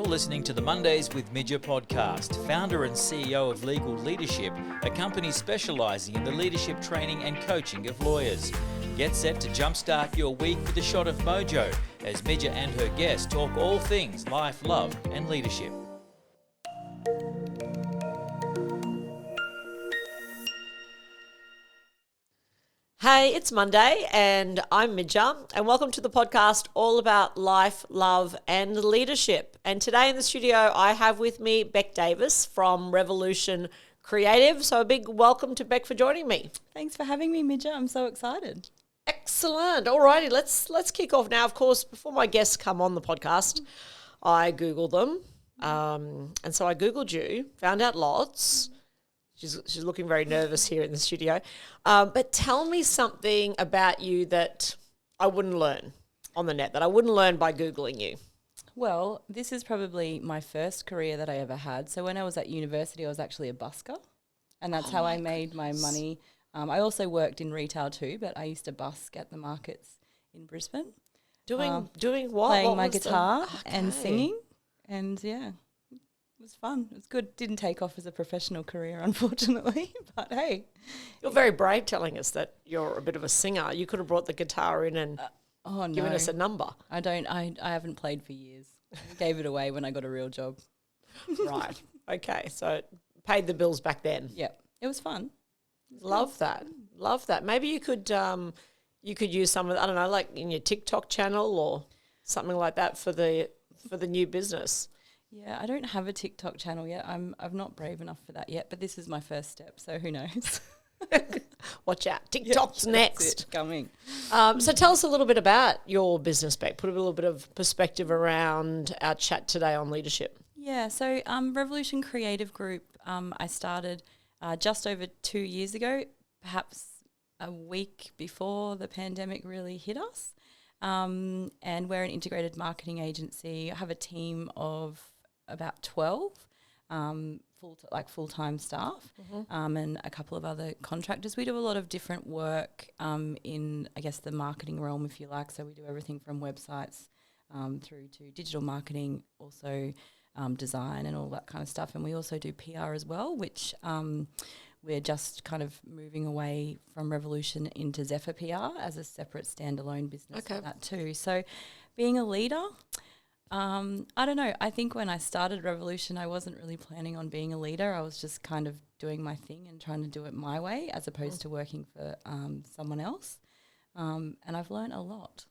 listening to the Mondays with Midja podcast, founder and CEO of Legal Leadership, a company specialising in the leadership training and coaching of lawyers. Get set to jumpstart your week with a shot of mojo as Midja and her guests talk all things life, love and leadership. Hey, it's Monday and I'm Midja and welcome to the podcast all about life, love and leadership. And today in the studio I have with me Beck Davis from Revolution Creative. So a big welcome to Beck for joining me. Thanks for having me, Midja. I'm so excited. Excellent. Alrighty, let's kick off now. Of course, before my guests come on the podcast, I Googled them. And so I Googled you, found out lots. She's looking very nervous here in the studio. But tell me something about you that I wouldn't learn on the net, that I wouldn't learn by Googling you. Well, this is probably my first career that I ever had. So when I was at university, I was actually a busker, and that's how I made my money. I also worked in retail too, but I used to busk at the markets in Brisbane. Doing what? Playing What my was the- guitar and Okay. singing, and yeah. It was fun. It was good. Didn't take off as a professional career, unfortunately, but hey. You're very brave telling us that you're a bit of a singer. You could have brought the guitar in and given us a number. I haven't played for years. I gave it away when I got a real job. Right. Okay. So it paid the bills back then. Yeah. It was fun. Love that. Love that. Maybe you could use some of, I don't know, like in your TikTok channel or something like that for the new business. Yeah, I don't have a TikTok channel yet. I'm not brave enough for that yet, but this is my first step, so who knows? Watch out. TikTok's next. Coming. So tell us a little bit about your business, Beck. Put a little bit of perspective around our chat today on leadership. Yeah, so Revolution Creative Group, I started just over 2 years ago, perhaps a week before the pandemic really hit us. And we're an integrated marketing agency. I have a team of about 12 full-time staff, and a couple of other contractors. We do a lot of different work in, I guess, the marketing realm, if you like. So we do everything from websites through to digital marketing, also design and all that kind of stuff. And we also do PR as well, which we're just kind of moving away from Revolution into Zephyr PR as a separate standalone business for that too. So being a leader, I don't know. I think when I started Revolution, I wasn't really planning on being a leader. I was just kind of doing my thing and trying to do it my way as opposed to working for someone else. And I've learned a lot.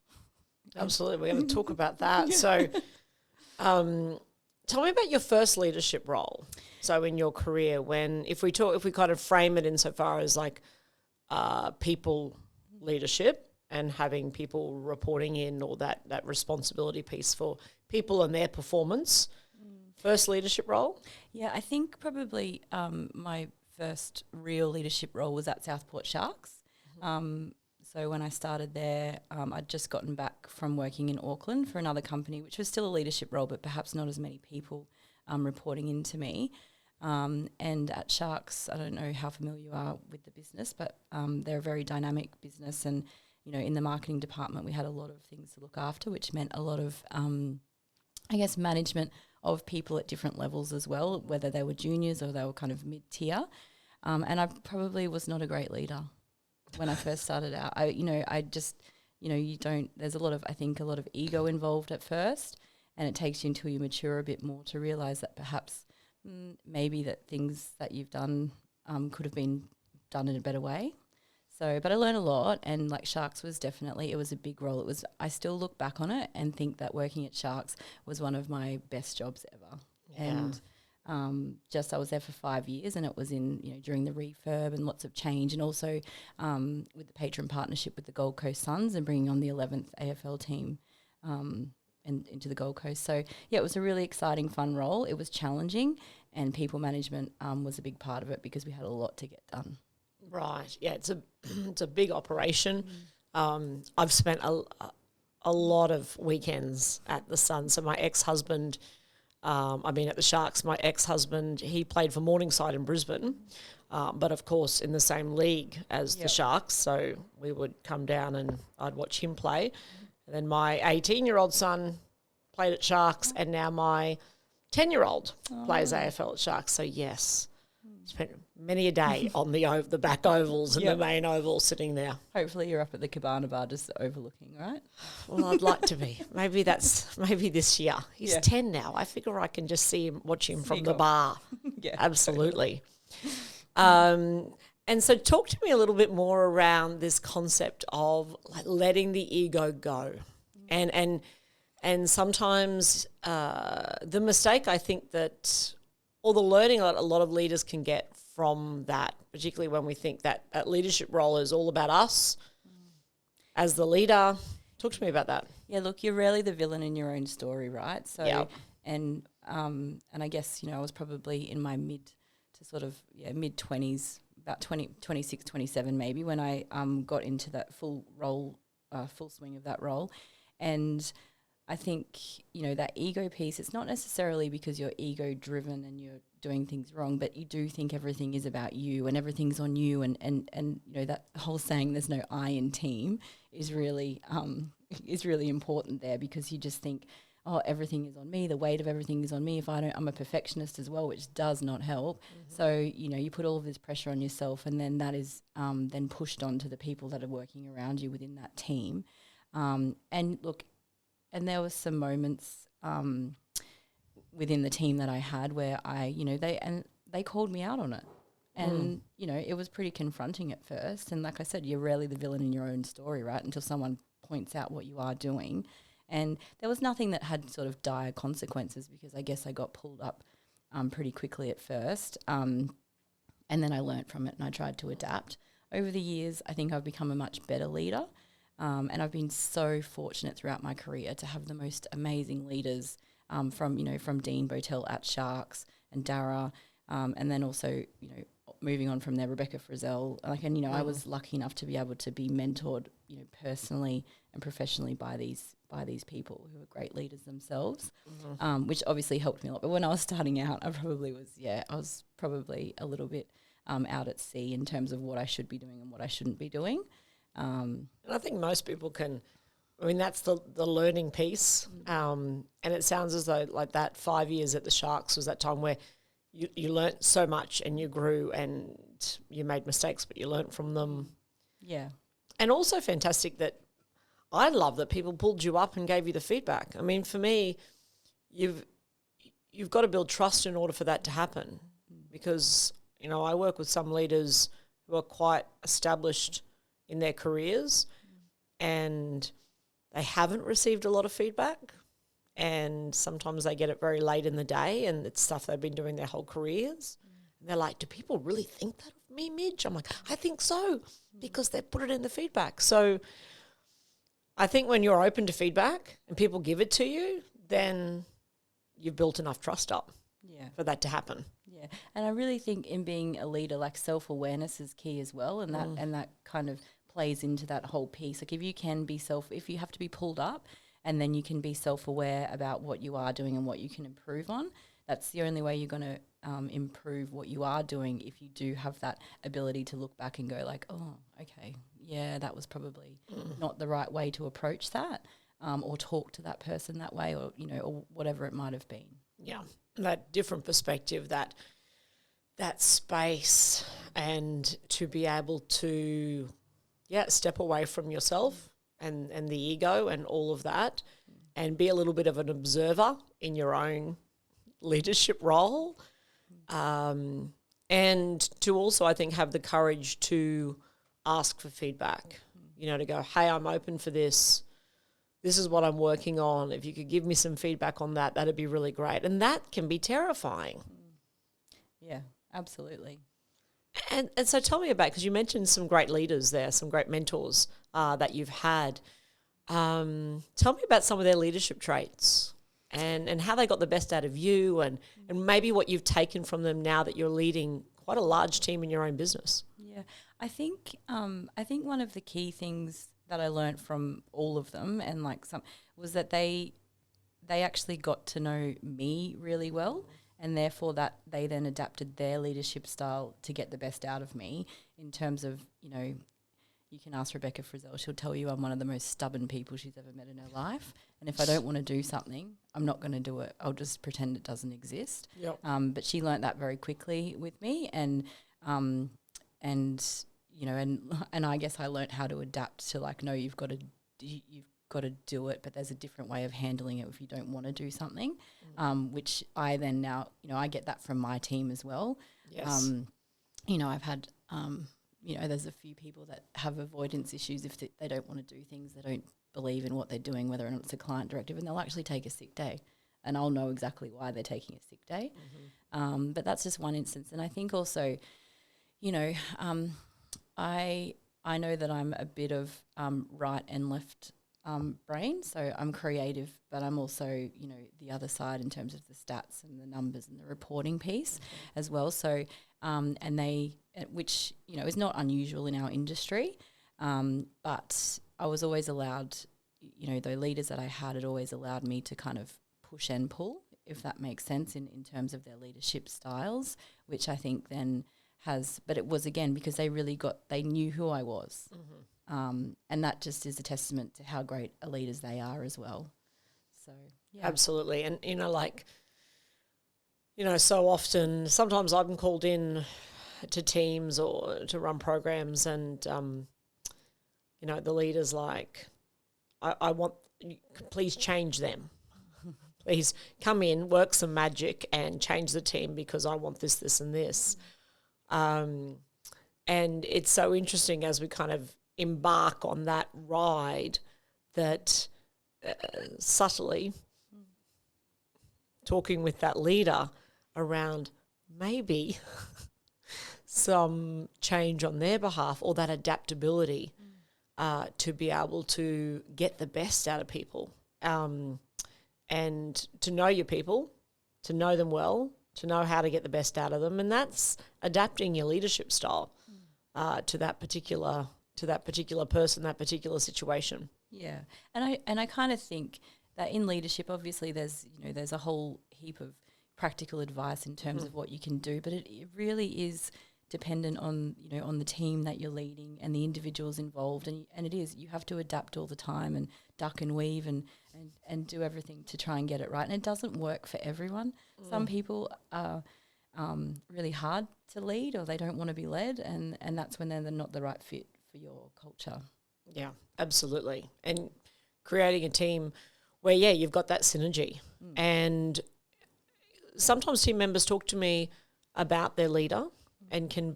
Absolutely. We're going to talk about that. So tell me about your first leadership role. So in your career, if we kind of frame it insofar as like people leadership and having people reporting in, or that responsibility piece for people and their performance, first leadership role? Yeah, I think probably my first real leadership role was at Southport Sharks. So when I started there, I'd just gotten back from working in Auckland for another company, which was still a leadership role, but perhaps not as many people reporting into me. And at Sharks, I don't know how familiar you are with the business, but they're a very dynamic business. And, you know, in the marketing department, we had a lot of things to look after, which meant a lot of, I guess, management of people at different levels as well, whether they were juniors or they were kind of mid-tier. And I probably was not a great leader when I first started out. There's a lot of ego involved at first, and it takes you until you mature a bit more to realise that perhaps maybe that things that you've done could have been done in a better way. So, but I learned a lot, and like Sharks was definitely, it was a big role. I still look back on it and think that working at Sharks was one of my best jobs ever. Yeah. And I was there for 5 years, and it was during the refurb and lots of change, and also with the patron partnership with the Gold Coast Suns and bringing on the 11th AFL team and into the Gold Coast. So yeah, it was a really exciting, fun role. It was challenging, and people management was a big part of it because we had a lot to get done. Right. Yeah, it's a big operation. I've spent a lot of weekends at the Sun. So my ex-husband, at the Sharks, my ex-husband, he played for Morningside in Brisbane, but of course in the same league as the Sharks. So we would come down and I'd watch him play. And then my 18-year-old son played at Sharks, and now my 10-year-old plays AFL at Sharks. So, yes, spent many a day on the back ovals and the main oval sitting there. Hopefully you're up at the Cabana Bar just overlooking, right? Well, I'd like to be. Maybe this year. He's 10 now. I figure I can just watch him from the bar. Yeah, absolutely. And so talk to me a little bit more around this concept of like letting the ego go. And sometimes the mistake I think that, or the learning a lot of leaders can get from that, particularly when we think that leadership role is all about us as the leader. Talk to me about that. Yeah, look, you're rarely the villain in your own story, right? So, and I guess, I was probably in my mid-20s, about 26, 27 maybe, when I got into that full swing of that role. And I think, that ego piece, it's not necessarily because you're ego-driven and you're doing things wrong, but you do think everything is about you and everything's on you. And that whole saying, there's no I in team, is really important there, because you just think, oh, everything is on me, the weight of everything is on me. If I don't, I'm a perfectionist as well, which does not help. So, you put all of this pressure on yourself, and then that is then pushed on to the people that are working around you within that team. And look, and there was some moments within the team that I had where they called me out on it. And, it was pretty confronting at first. And like I said, you're rarely the villain in your own story, right, until someone points out what you are doing. And there was nothing that had sort of dire consequences, because I guess I got pulled up pretty quickly at first. And then I learnt from it and I tried to adapt. Over the years, I think I've become a much better leader. And I've been so fortunate throughout my career to have the most amazing leaders from Dean Botel at Sharks and Dara, and then also, moving on from there, Rebbecca Frizzell. I was lucky enough to be able to be mentored, personally and professionally by these people who are great leaders themselves, which obviously helped me a lot. But when I was starting out, I was probably a little bit out at sea in terms of what I should be doing and what I shouldn't be doing. And I think most people can, that's the learning piece. And it sounds as though like that 5 years at the Sharks was that time where you learnt so much and you grew and you made mistakes, but you learnt from them. Yeah. And also fantastic that I love that people pulled you up and gave you the feedback. I mean, for me, you've got to build trust in order for that to happen, because, I work with some leaders who are quite established in their careers and they haven't received a lot of feedback, and sometimes they get it very late in the day and it's stuff they've been doing their whole careers. And they're like, do people really think that of me, Midge? I'm like, I think so, because they put it in the feedback. So I think when you're open to feedback and people give it to you, then you've built enough trust up for that to happen. Yeah, and I really think in being a leader, like self-awareness is key as well, and that kind of plays into that whole piece. Like if you have to be pulled up, and then you can be self-aware about what you are doing and what you can improve on. That's the only way you're going to improve what you are doing, if you do have that ability to look back and go like, oh, okay, yeah, that was probably not the right way to approach that, or talk to that person that way, or, or whatever it might have been. Yeah, that different perspective, that space, and to be able to, step away from yourself and the ego and all of that, and be a little bit of an observer in your own leadership role, and to also, I think, have the courage to ask for feedback, to go, hey, I'm open for this. This is what I'm working on. If you could give me some feedback on that, that'd be really great. And that can be terrifying. Yeah, absolutely. And so tell me about, because you mentioned some great leaders there, some great mentors that you've had. Tell me about some of their leadership traits and how they got the best out of you, and maybe what you've taken from them now that you're leading quite a large team in your own business. Yeah, I think one of the key things that I learned from all of them, and was that they actually got to know me really well, and therefore that they then adapted their leadership style to get the best out of me, in terms of, you can ask Rebbecca Frizzell. She'll tell you I'm one of the most stubborn people she's ever met in her life. And if I don't want to do something, I'm not going to do it. I'll just pretend it doesn't exist. Yep. But she learnt that very quickly with me, and you know, and I guess I learnt how to adapt to like, no, you've got to do it, but there's a different way of handling it if you don't want to do something, which I then now, you know, I get that from my team as well. Yes. You know, I've had, you know, there's a few people that have avoidance issues if they don't want to do things, they don't believe in what they're doing, whether or not it's a client directive, and they'll actually take a sick day, and I'll know exactly why they're taking a sick day. But that's just one instance. And I think also, you know, I know that I'm a bit of right and left brain, so I'm creative, but I'm also, you know, the other side in terms of the stats and the numbers and the reporting piece as well. So, which, you know, is not unusual in our industry, but I was always allowed, you know, the leaders that I had always allowed me to kind of push and pull, if that makes sense, in terms of their leadership styles, which I think then but it was, again, because they knew who I was. And that just is a testament to how great a leaders they are as well. So, yeah. Absolutely. And, you know, like, you know, so often, sometimes I'm called in to teams or to run programs, and, you know, the leader's like, I want, please change them. Please come in, work some magic and change the team because I want this, this and this. And it's so interesting as we kind of embark on that ride that subtly talking with that leader around maybe some change on their behalf, or that adaptability to be able to get the best out of people, and to know your people, to know them well, to know how to get the best out of them, and that's adapting your leadership style to that particular person, that particular situation. Yeah, and I kind of think that in leadership, obviously, there's a whole heap of practical advice in terms of what you can do, but it really is dependent on, you know, on the team that you're leading and the individuals involved, and it is, you have to adapt all the time and duck and weave and do everything to try and get it right, and it doesn't work for everyone. Some people are really hard to lead, or they don't want to be led, and that's when they're not the right fit for your culture. Yeah, absolutely. And creating a team where, yeah, you've got that synergy. And sometimes team members talk to me about their leader and can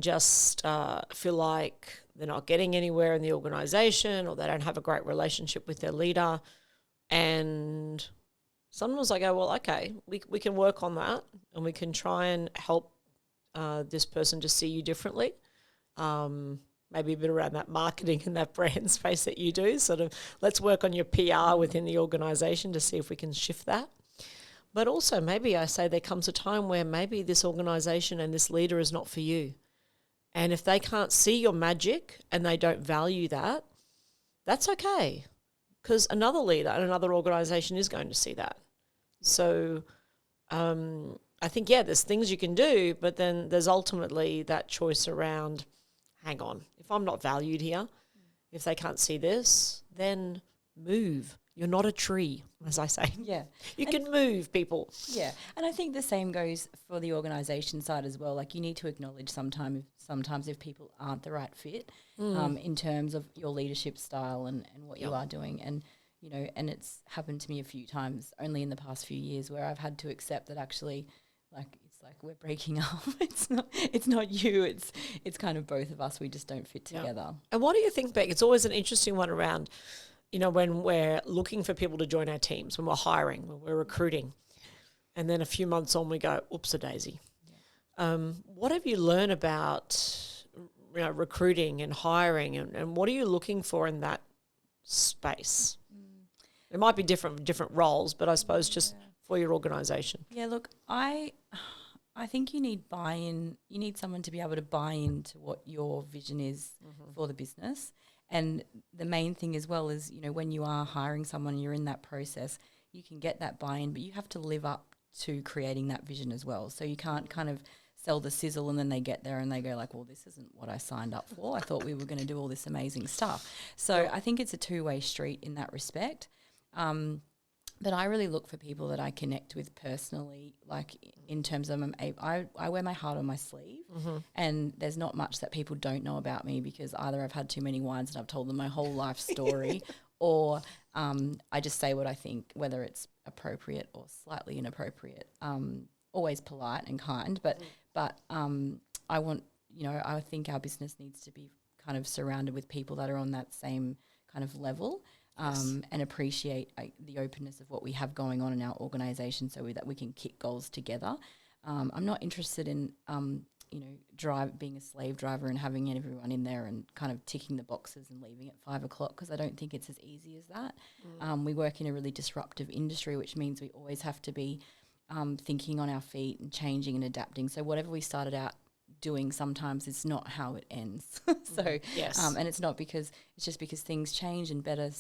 just feel like they're not getting anywhere in the organisation, or they don't have a great relationship with their leader. And sometimes I go, well, okay, we can work on that, and we can try and help this person to see you differently. Maybe a bit around that marketing and that brand space that you do. Sort of, let's work on your PR within the organisation to see if we can shift that. But also, maybe I say there comes a time where maybe this organisation and this leader is not for you. And if they can't see your magic and they don't value that, that's okay, because another leader and another organisation is going to see that. So I think, yeah, there's things you can do, but then there's ultimately that choice around, hang on, if I'm not valued here, if they can't see this, then move. You're not a tree, as I say. Yeah. You can move, people. Yeah. And I think the same goes for the organisation side as well. Like, you need to acknowledge sometimes if people aren't the right fit in terms of your leadership style and what you are doing. And, you know, and it's happened to me a few times only in the past few years where I've had to accept that actually, like, it's like we're breaking up. It's not you. It's kind of both of us. We just don't fit together. And what do you think, Beck? It's always an interesting one around, you know, when we're looking for people to join our teams, when we're hiring, when we're recruiting, and then a few months on we go, oops-a-daisy. Yeah. What have you learned about, you know, recruiting and hiring, and what are you looking for in that space? It might be different roles, but I suppose just for your organisation. Yeah, look, I think you need buy-in. You need someone to be able to buy into what your vision is for the business. And the main thing as well is, you know, when you are hiring someone, you're in that process, you can get that buy-in, but you have to live up to creating that vision as well. So you can't kind of sell the sizzle, and then they get there and they go like, well, this isn't what I signed up for. I thought we were going to do all this amazing stuff. So I think it's a two-way street in that respect. But I really look for people that I connect with personally, like in terms of I wear my heart on my sleeve, and there's not much that people don't know about me because either I've had too many wines and I've told them my whole life story, or I just say what I think, whether it's appropriate or slightly inappropriate. Always polite and kind, but I want, I think our business needs to be kind of surrounded with people that are on that same kind of level. And appreciate the openness of what we have going on in our organisation so that we can kick goals together. I'm not interested in, being a slave driver and having everyone in there and kind of ticking the boxes and leaving at 5 o'clock, because I don't think it's as easy as that. We work in a really disruptive industry, which means we always have to be thinking on our feet and changing and adapting. So whatever we started out doing sometimes is not how it ends. So and it's just because things change and better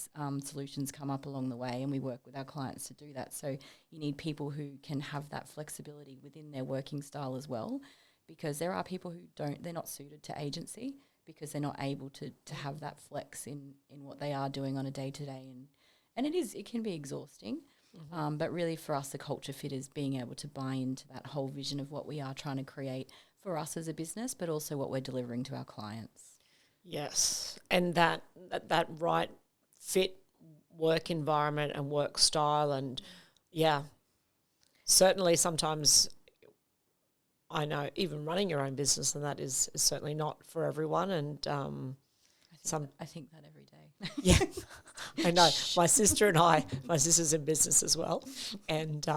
solutions come up along the way, and we work with our clients to do that. So you need people who can have that flexibility within their working style as well, because there are people who they're not suited to agency because they're not able to have that flex in what they are doing on a day-to-day, and it can be exhausting. But really for us, the culture fit is being able to buy into that whole vision of what we are trying to create for us as a business, but also what we're delivering to our clients. Yes, and that right fit work environment and work style, and certainly sometimes I know even running your own business, and that is certainly not for everyone, and I think that every day. Yeah, I know. My sister's in business as well, and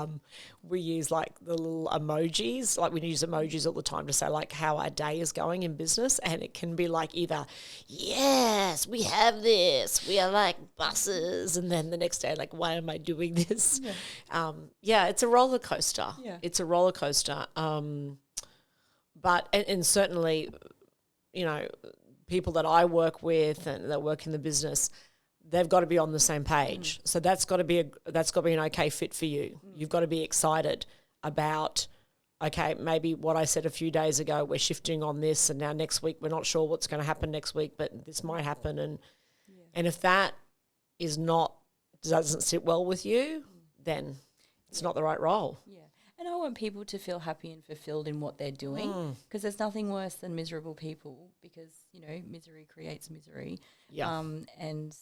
we use like the little emojis. Like we use emojis all the time to say like how our day is going in business, and it can be like either, yes, we have this, we are like buses, and then the next day like, why am I doing this? It's a roller coaster. Yeah. It's a roller coaster. But and certainly, people that I work with and that work in the business, they've got to be on the same page. So that's got to be an okay fit for you. You've got to be excited about, okay, maybe what I said a few days ago, we're shifting on this, and now next week we're not sure what's going to happen next week, but this might happen, and if that doesn't sit well with you, then it's not the right role. Yeah. And I want people to feel happy and fulfilled in what they're doing, because there's nothing worse than miserable people, because, misery creates misery. Yeah. And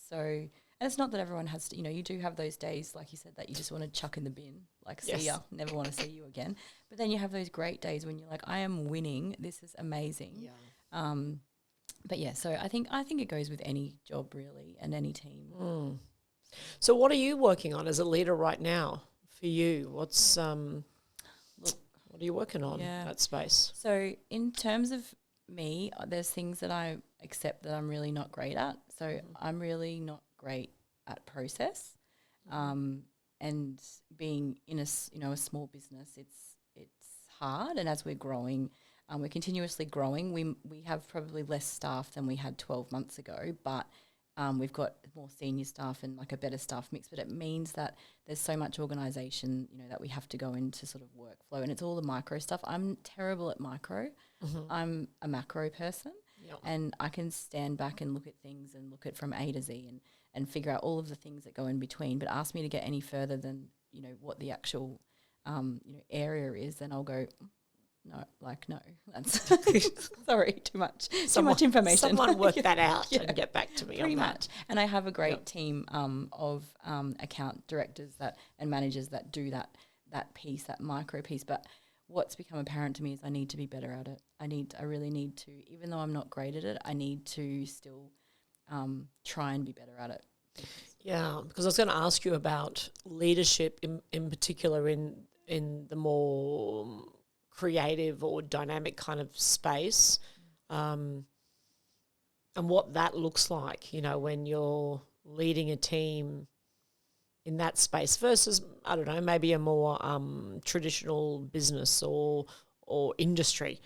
it's not that everyone has to, you do have those days, like you said, that you just want to chuck in the bin, like see ya, never want to see you again. But then you have those great days when you're like, I am winning, this is amazing. Yeah. But yeah, so I think it goes with any job really and any team. So what are you working on as a leader right now for you? What's what are you working on that space? So in terms of me, there's things that I accept that I'm really not great at. So I'm really not great at process, and being in a small business, it's hard. And as we're growing, we're continuously growing. We have probably less staff than we had 12 months ago, but we've got more senior staff and like a better staff mix, but it means that there's so much organisation, that we have to go into sort of workflow, and it's all the micro stuff. I'm terrible at micro. I'm a macro person, and I can stand back and look at things and look at from A to Z and figure out all of the things that go in between. But ask me to get any further than, what the actual, area is, then I'll go, no, that's sorry, too much information. Someone work that out and get back to me Pretty on much. that. And I have a great team of account directors and managers that do that piece, that micro piece. But what's become apparent to me is I need to be better at it. I really need to, even though I'm not great at it, I need to still try and be better at it. Yeah, because I was going to ask you about leadership in particular in the more creative or dynamic kind of space, and what that looks like, when you're leading a team in that space versus, I don't know, maybe a more traditional business or industry.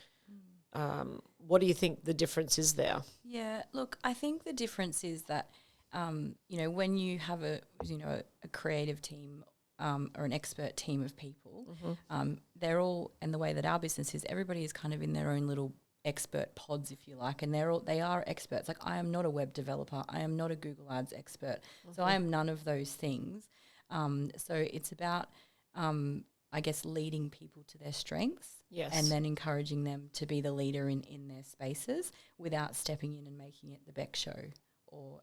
What do you think the difference is there? Yeah, look, I think the difference is that, when you have a creative team or an expert team of people, they're all, and the way that our business is, everybody is kind of in their own little expert pods, if you like, and they are experts. Like, I am not a web developer, I am not a Google Ads expert, so I am none of those things. So it's about, I guess, leading people to their strengths, and then encouraging them to be the leader in their spaces without stepping in and making it the Beck show. Or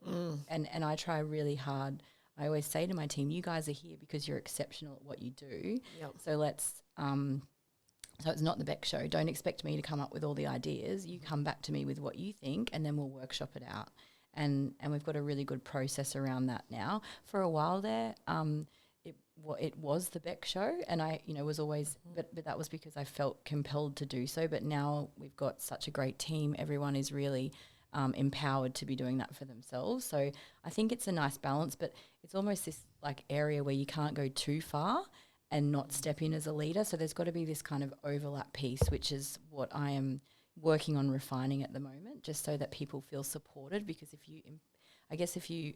and I try really hard. I always say to my team, you guys are here because you're exceptional at what you do. So let's so it's not the Beck show. Don't expect me to come up with all the ideas. You come back to me with what you think, and then we'll workshop it out. And we've got a really good process around that now. For a while there, it was the Beck show, and I, was always, but that was because I felt compelled to do so. But now we've got such a great team. Everyone is really empowered to be doing that for themselves. So I think it's a nice balance, but it's almost this like area where you can't go too far and not step in as a leader. So there's got to be this kind of overlap piece, which is what I am working on refining at the moment, just so that people feel supported. Because if you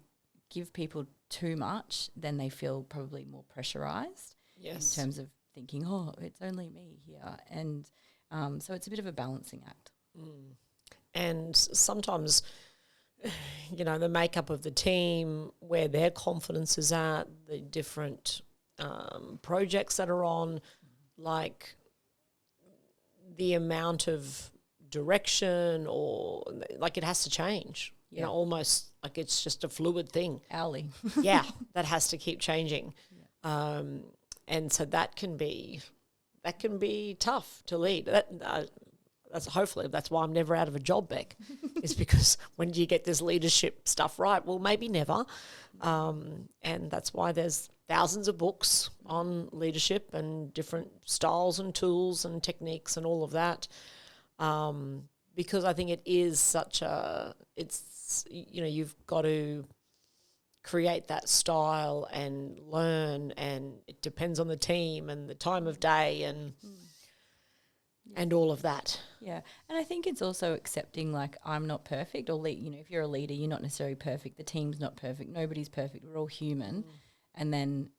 give people too much, then they feel probably more pressurized in terms of thinking, oh, it's only me here. And so it's a bit of a balancing act. And sometimes, the makeup of the team, where their confidence is at, the different projects that are on, like the amount of direction, or like it has to change. Almost like it's just a fluid thing. Hourly. That has to keep changing. And so that can be tough to lead. That's why I'm never out of a job, Beck, is because when do you get this leadership stuff right? Well, maybe never. And that's why there's thousands of books on leadership and different styles and tools and techniques and all of that. Because I think it is you've got to create that style and learn, and it depends on the team and the time of day and all of that. Yeah, and I think it's also accepting, like, I'm not perfect, or if you're a leader, you're not necessarily perfect. The team's not perfect. Nobody's perfect. We're all human. And then,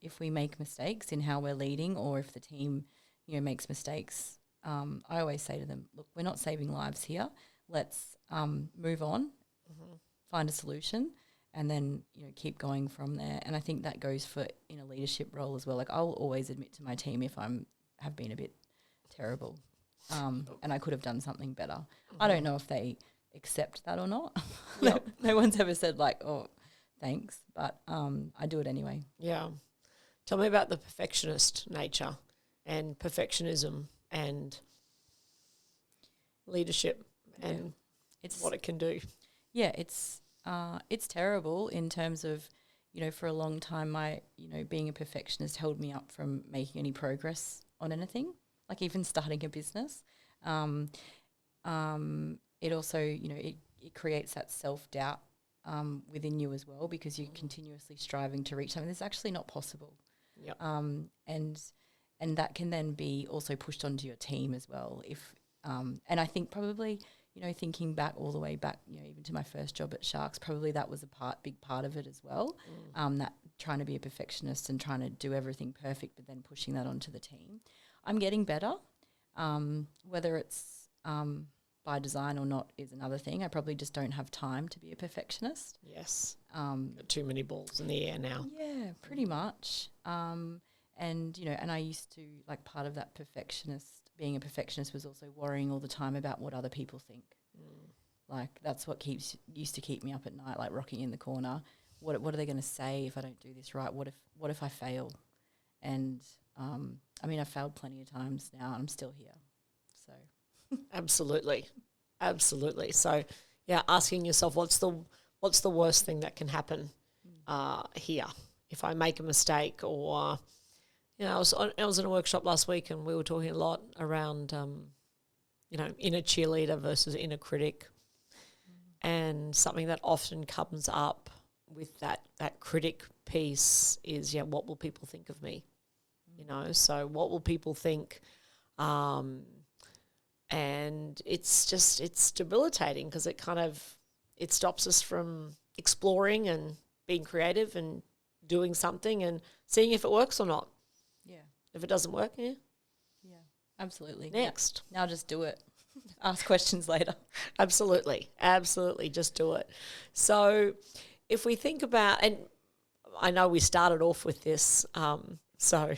if we make mistakes in how we're leading, or if the team, makes mistakes, I always say to them, look, we're not saving lives here. Let's move on, find a solution, and then, keep going from there. And I think that goes for in a leadership role as well. Like, I'll always admit to my team if have been a bit terrible, and I could have done something better. I don't know if they accept that or not. No one's ever said like, oh, thanks, but I do it anyway. Yeah. Tell me about the perfectionist nature and perfectionism and leadership and it's what it can do. Yeah, it's terrible in terms of, for a long time, being a perfectionist held me up from making any progress on anything, like even starting a business. It also, it creates that self-doubt within you as well, because you're continuously striving to reach something that's actually not possible. And that can then be also pushed onto your team as well. And I think probably, thinking back all the way back, even to my first job at Sharks, probably that was big part of it as well. That trying to be a perfectionist and trying to do everything perfect, but then pushing that onto the team. I'm getting better. Whether it's by design or not is another thing. I probably just don't have time to be a perfectionist. Yes. Too many balls in the air now. Yeah, pretty much. And I used to, like, part of that being a perfectionist was also worrying all the time about what other people think. Like, that's what used to keep me up at night, like rocking in the corner. What are they going to say if I don't do this right? What if I fail? And I've failed plenty of times now, and I'm still here. So, absolutely. So, yeah, asking yourself, what's the worst thing that can happen here if I make a mistake? Or, I was in a workshop last week, and we were talking a lot around, inner cheerleader versus inner critic, and something that often comes up with that critic piece is, what will people think of me? So what will people think? And it's debilitating, because it stops us from exploring and being creative and doing something and seeing if it works or not. Yeah. If it doesn't work, yeah, Absolutely. next. Now just do it. Ask questions later. Absolutely. Just do it. So if we think about, and I know we started off with this, so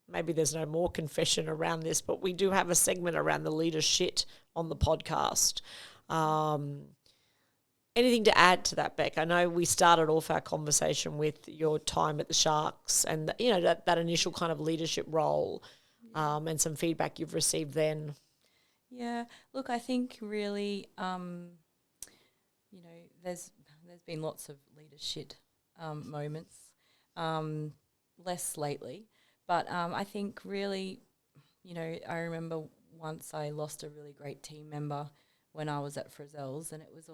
maybe there's no more confession around this, but we do have a segment around the leader shit on the podcast. Anything to add to that, Beck? I know we started off our conversation with your time at the Sharks and, that initial kind of leadership role and some feedback you've received then. Yeah. Look, I think really, there's been lots of leadership moments, less lately. But I think really, I remember once I lost a really great team member when I was at Frizzell's, and it was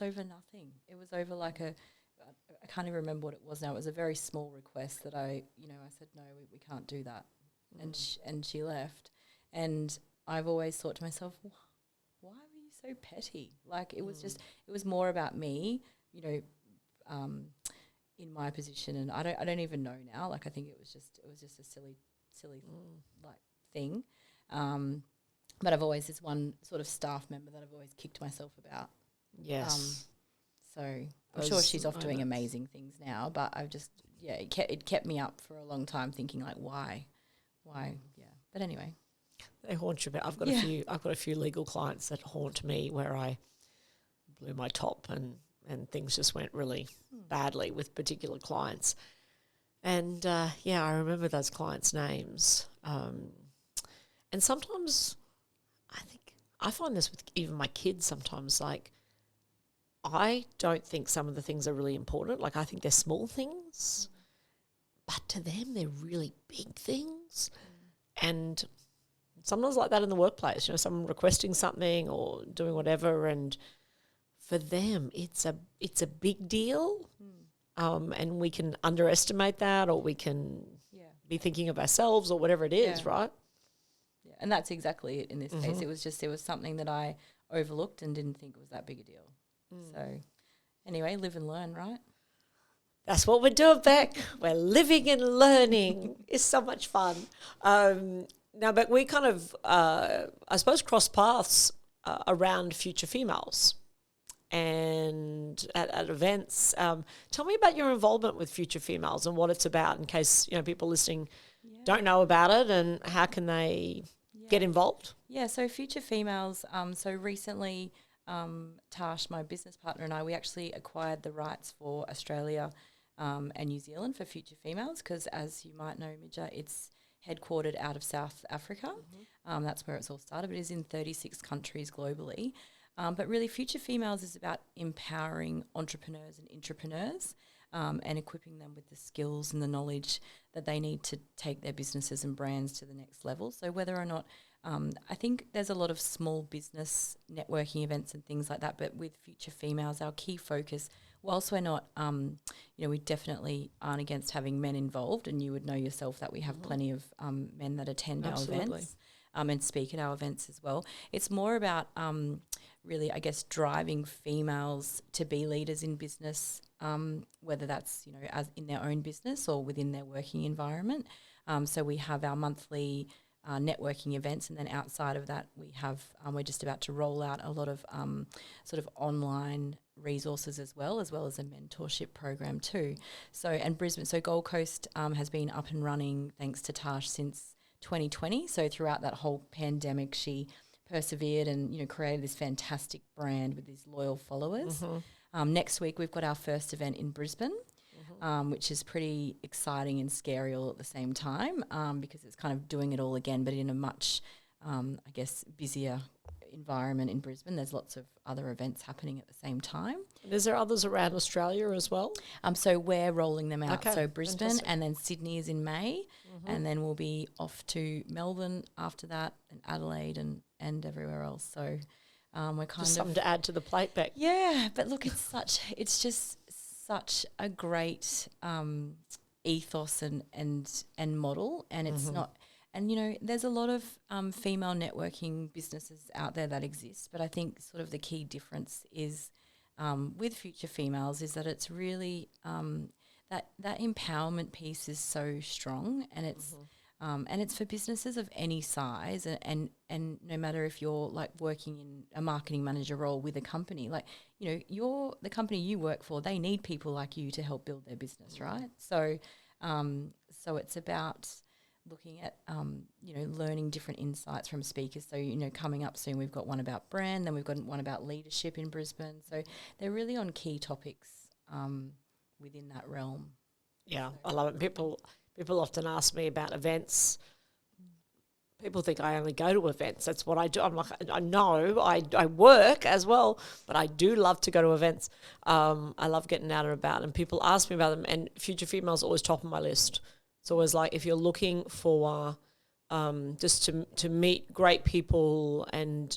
over nothing. It was over I can't even remember what it was now. It was a very small request that I said, no, we can't do that. And she left. And I've always thought to myself, why were you so petty? It was more about me, in my position. And I don't even know now. I think it was just a silly thing. But I've always this one sort of staff member that I've always kicked myself about. Yes. So I'm sure she's off doing amazing things now, but I've just, it kept me up for a long time thinking why, yeah. But anyway. They haunt you. I've got a few legal clients that haunt me where I blew my top and things just went really badly with particular clients. And I remember those clients' names. And sometimes I find this with even my kids sometimes, I don't think some of the things are really important. I think they're small things, but to them they're really big things. And sometimes like that in the workplace, someone requesting something or doing whatever, and for them it's a big deal. And we can underestimate that, or we can be thinking of ourselves or whatever it is, right? Yeah, and that's exactly it in this case. It was something that I overlooked and didn't think it was that big a deal. So anyway, live and learn, right? That's what we're doing, Beck. We're living and learning. It's so much fun. Now, Beck, we kind of, I suppose, cross paths around Future Females and at events. Tell me about your involvement with Future Females and what it's about, in case people listening don't know about it, and how can they get involved? Yeah, so Future Females, so recently Tash, my business partner, and I, we actually acquired the rights for Australia and New Zealand for Future Females because, as you might know, Midja, it's headquartered out of South Africa. That's where it's all started. It is in 36 countries globally. But really, Future Females is about empowering entrepreneurs and intrapreneurs and equipping them with the skills and the knowledge that they need to take their businesses and brands to the next level. So whether or not, I think there's a lot of small business networking events and things like that, but with Future Females, our key focus, whilst we're not, we definitely aren't against having men involved, and you would know yourself that we have plenty of men that attend our events and speak at our events as well. It's more about really, I guess, driving females to be leaders in business, whether that's, as in their own business or within their working environment. So we have our monthly networking events, and then outside of that we have we're just about to roll out a lot of sort of online resources as well as a mentorship program too. So, and Brisbane, so Gold Coast has been up and running thanks to Tash since 2020. So throughout that whole pandemic, she persevered and created this fantastic brand with these loyal followers. Next week we've got our first event in Brisbane, which is pretty exciting and scary all at the same time, because it's kind of doing it all again, but in a much, I guess, busier environment in Brisbane. There's lots of other events happening at the same time. And is there others around Australia as well? So we're rolling them out. Okay. So Brisbane, and then Sydney is in May, and then we'll be off to Melbourne after that, and Adelaide and everywhere else. So we're kind Just of something to add to the plate, Beck. Yeah, but look, it's just such a great ethos and model, and it's not. And, there's a lot of female networking businesses out there that exist, but I think sort of the key difference is with future females is that it's really that empowerment piece is so strong, and it's for businesses of any size, and no matter if you're like working in a marketing manager role with a company, like, you know, the company you work for, they need people like you to help build their business, right? So it's about looking at, you know, learning different insights from speakers. So, you know, coming up soon, we've got one about brand, then we've got one about leadership in Brisbane. So they're really on key topics within that realm. Yeah, I love it. People often ask me about events. People think I only go to events. That's what I do. I'm like, I know I work as well, but I do love to go to events. I love getting out and about, and people ask me about them, and Future Female's always top of my list. It's always like, if you're looking for just to meet great people, and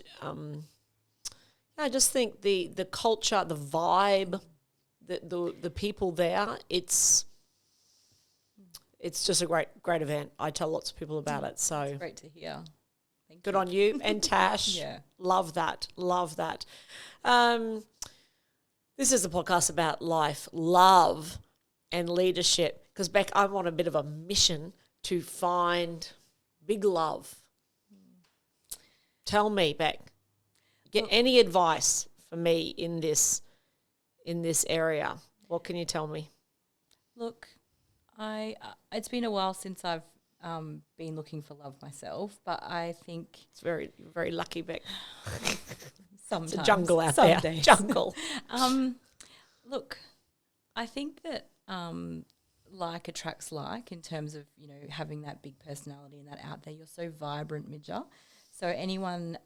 I just think the culture, the vibe, the people there, it's just a great event. I tell lots of people about it. So it's great to hear. Thank good you. on you and Tash. Yeah. Love that. This is a podcast about life, love, and leadership. Because, Beck, I'm on a bit of a mission to find big love. Tell me, Beck, get any advice for me in this area? What can you tell me? Look, it's been a while since I've been looking for love myself, but I think It's very, very lucky, Beck. sometimes It's a jungle out some there. days. Jungle. Look, I think that like attracts like, in terms of, you know, having that big personality and that out there. You're so vibrant, Midja. So anyone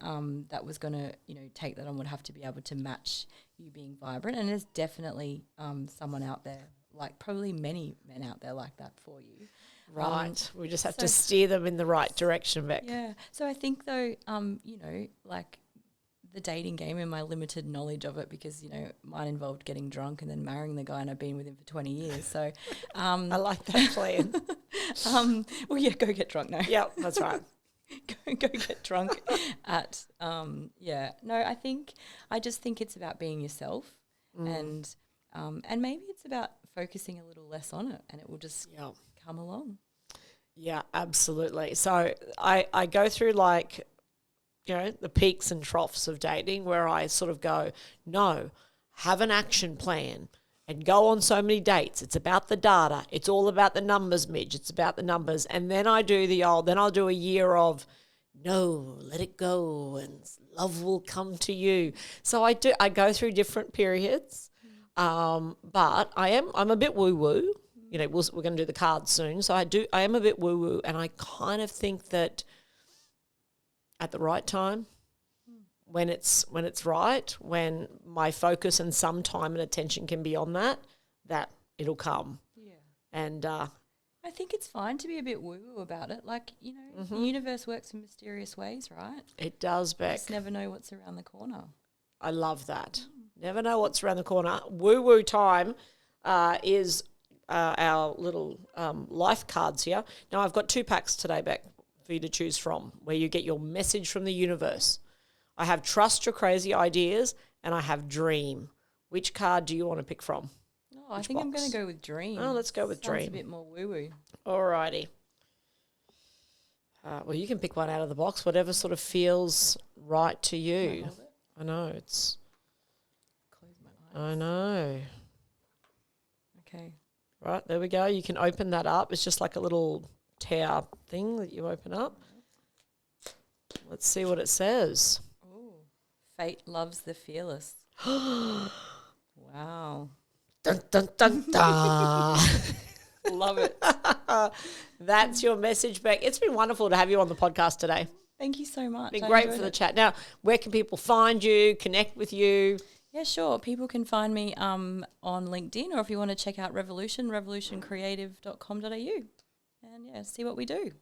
that was going to, you know, take that on would have to be able to match you being vibrant. And there's definitely someone out there, like probably many men out there like that for you. Right. We just have to steer them in the right direction, Beck. Yeah. So I think though, you know, like the dating game, and my limited knowledge of it, because, you know, mine involved getting drunk and then marrying the guy, and I've been with him for 20 years. So I like that plan. well, yeah, go get drunk now. Yep, that's right. go get drunk at yeah. No, I just think it's about being yourself, and maybe it's about focusing a little less on it, and it will just come along. Yeah, absolutely. So I go through, like, you know, the peaks and troughs of dating, where I sort of go, no, have an action plan and go on so many dates. It's about the data. It's all about the numbers, Midge. It's about the numbers. And then I do then I'll do a year of, no, let it go and love will come to you. So I go through different periods. But I'm a bit woo-woo. You know, we're going to do the cards soon. So I am a bit woo-woo, and I kind of think that at the right time, when it's right, when my focus and some time and attention can be on that it'll come. Yeah. And I think it's fine to be a bit woo-woo about it. Like, you know, the universe works in mysterious ways, right? it does, Beck. Just never know what's around the corner. I love that. Never know what's around the corner. Woo-woo time is our little life cards here. Now, I've got 2 packs today, Beck, for you to choose from, where you get your message from the universe. I have Trust Your Crazy Ideas, and I have Dream. Which card do you want to pick from? Oh, I think I'm going to go with Dream. Oh, let's go with Sounds Dream. a bit more woo-woo. Alrighty. Well, you can pick one out of the box, whatever sort of feels right to you. I know, it's... Close my eyes. I know. Okay. Right, there we go. You can open that up. It's just like a little tear thing that you open up. Let's see what it says. Ooh. Fate loves the fearless. Wow. Dun, dun, dun, dun. Love it. That's your message, Beck. It's been wonderful to have you on the podcast today. Thank you so much. It's been great for the chat. Now, where can people find you, connect with you? Yeah, sure. People can find me on LinkedIn, or if you want to check out Revolution, revolutioncreative.com.au, and yeah, see what we do.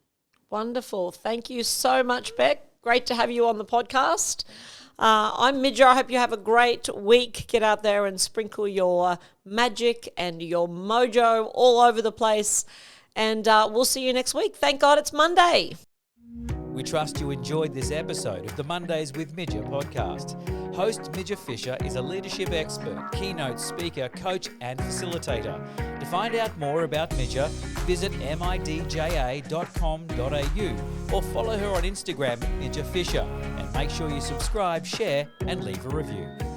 Wonderful. Thank you so much, Beck. Great to have you on the podcast. I'm Midja. I hope you have a great week. Get out there and sprinkle your magic and your mojo all over the place. And we'll see you next week. Thank God it's Monday. We trust you enjoyed this episode of the Mondays with Midja podcast. Host Midja Fisher is a leadership expert, keynote speaker, coach and facilitator. To find out more about Midja, visit midja.com.au or follow her on Instagram at Midja Fisher. And make sure you subscribe, share and leave a review.